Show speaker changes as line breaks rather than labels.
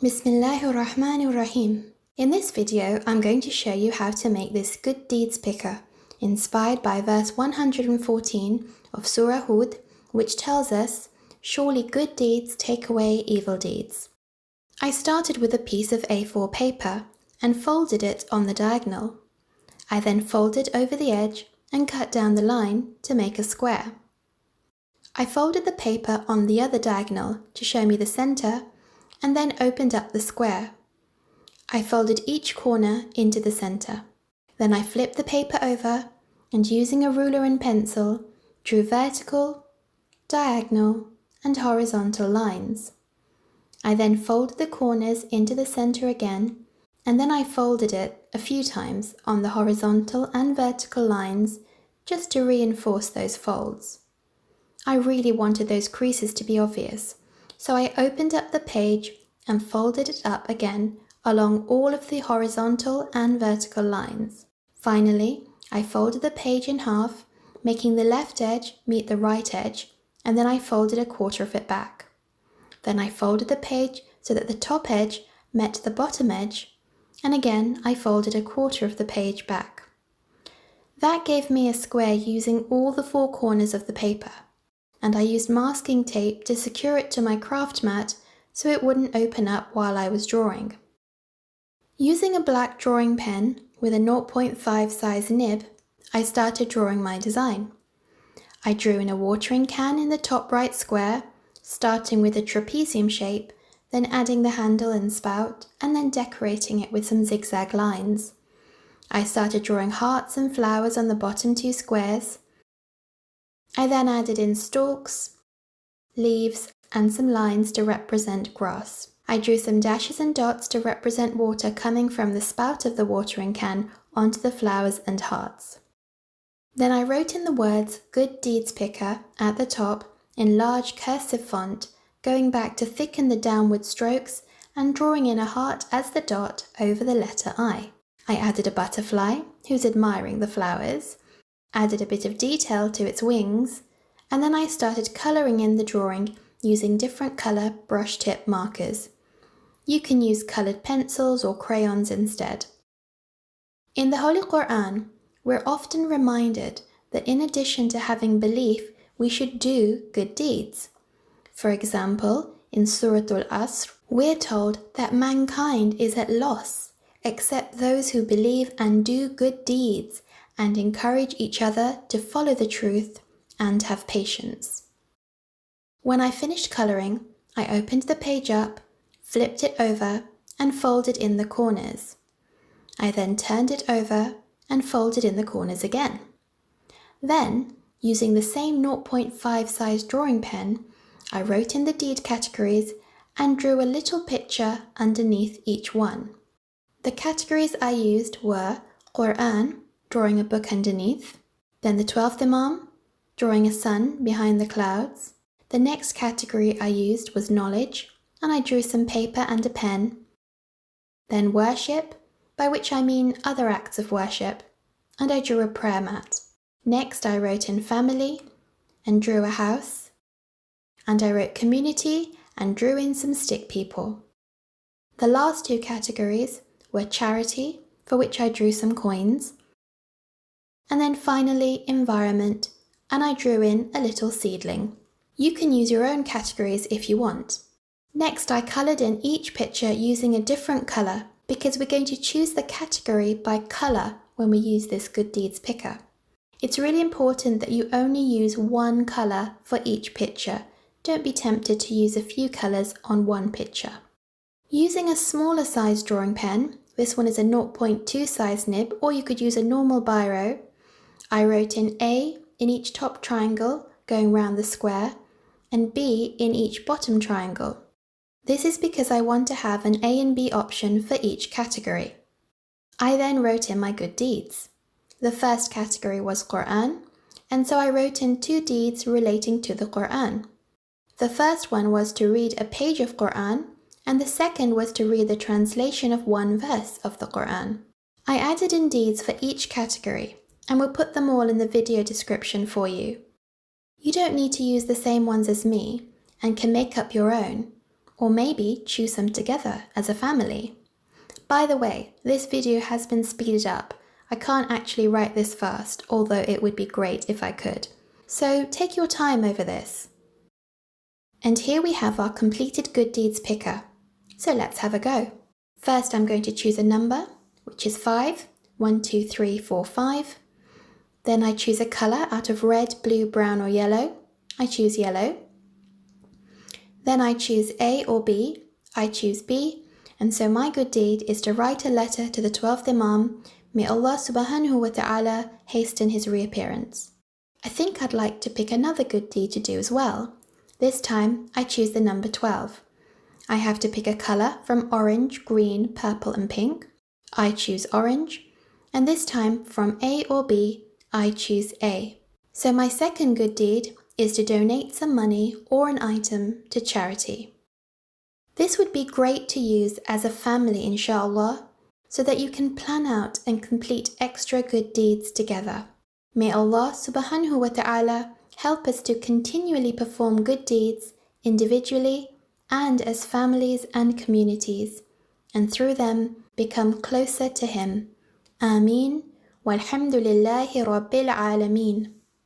Bismillahirrahmanirrahim. In this video, I'm going to show you how to make this good deeds picker, inspired by verse 114 of Surah Hud, which tells us, "Surely good deeds take away evil deeds." I started with a piece of A4 paper and folded it on the diagonal. I then folded over the edge and cut down the line to make a square. I folded the paper on the other diagonal to show me the center and then opened up the square. I folded each corner into the center. Then I flipped the paper over and using a ruler and pencil, drew vertical, diagonal, and horizontal lines. I then folded the corners into the center again, and then I folded it a few times on the horizontal and vertical lines just to reinforce those folds. I really wanted those creases to be obvious, so I opened up the page and folded it up again along all of the horizontal and vertical lines. Finally, I folded the page in half, making the left edge meet the right edge, and then I folded a quarter of it back. Then I folded the page so that the top edge met the bottom edge, and again I folded a quarter of the page back. That gave me a square using all the four corners of the paper, and I used masking tape to secure it to my craft mat so it wouldn't open up while I was drawing. Using a black drawing pen with a 0.5 size nib, I started drawing my design. I drew in a watering can in the top right square, starting with a trapezium shape, then adding the handle and spout, and then decorating it with some zigzag lines. I started drawing hearts and flowers on the bottom two squares. I then added in stalks, leaves, and some lines to represent grass. I drew some dashes and dots to represent water coming from the spout of the watering can onto the flowers and hearts. Then I wrote in the words "Good Deeds Picker" at the top in large cursive font, going back to thicken the downward strokes and drawing in a heart as the dot over the letter I. I added a butterfly who's admiring the flowers, added a bit of detail to its wings, and then I started colouring in the drawing using different colour brush tip markers. You can use coloured pencils or crayons instead. In the Holy Qur'an, we're often reminded that in addition to having belief, we should do good deeds. For example, in Surah Al-Asr, we're told that mankind is at loss except those who believe and do good deeds and encourage each other to follow the truth and have patience. When I finished colouring, I opened the page up, flipped it over, and folded in the corners. I then turned it over and folded in the corners again. Then, using the same 0.5 size drawing pen, I wrote in the deed categories and drew a little picture underneath each one. The categories I used were Qur'an, drawing a book underneath, then the 12th Imam, drawing a sun behind the clouds. The next category I used was knowledge, and I drew some paper and a pen. Then worship, by which I mean other acts of worship, and I drew a prayer mat. Next I wrote in family, and drew a house, and I wrote community and drew in some stick people. The last two categories were charity, for which I drew some coins, and then finally environment, and I drew in a little seedling. You can use your own categories if you want. Next, I coloured in each picture using a different colour because we're going to choose the category by colour when we use this good deeds picker. It's really important that you only use one colour for each picture. Don't be tempted to use a few colours on one picture. Using a smaller size drawing pen, this one is a 0.2 size nib, or you could use a normal biro, I wrote in A in each top triangle going round the square, and B in each bottom triangle. This is because I want to have an A and B option for each category. I then wrote in my good deeds. The first category was Qur'an, and so I wrote in two deeds relating to the Qur'an. The first one was to read a page of Qur'an, and the second was to read the translation of one verse of the Qur'an. I added in deeds for each category, and will put them all in the video description for you. You don't need to use the same ones as me, and can make up your own, or maybe choose them together as a family. By the way, this video has been speeded up. I can't actually write this fast, although it would be great if I could. So take your time over this. And here we have our completed good deeds picker. So let's have a go. First, I'm going to choose a number, which is 5. 1, 2, 3, 4, 5. Then I choose a colour out of red, blue, brown or yellow. I choose yellow. Then I choose A or B. I choose B. And so my good deed is to write a letter to the 12th Imam. May Allah subhanahu wa ta'ala hasten his reappearance. I think I'd like to pick another good deed to do as well. This time I choose the number 12. I have to pick a colour from orange, green, purple and pink. I choose orange. And this time from A or B, I choose A. So my second good deed is to donate some money or an item to charity. This would be great to use as a family, inshallah, so that you can plan out and complete extra good deeds together. May Allah subhanahu wa ta'ala help us to continually perform good deeds individually and as families and communities, and through them become closer to Him. Ameen. Walhamdulillahi Rabbil Alameen.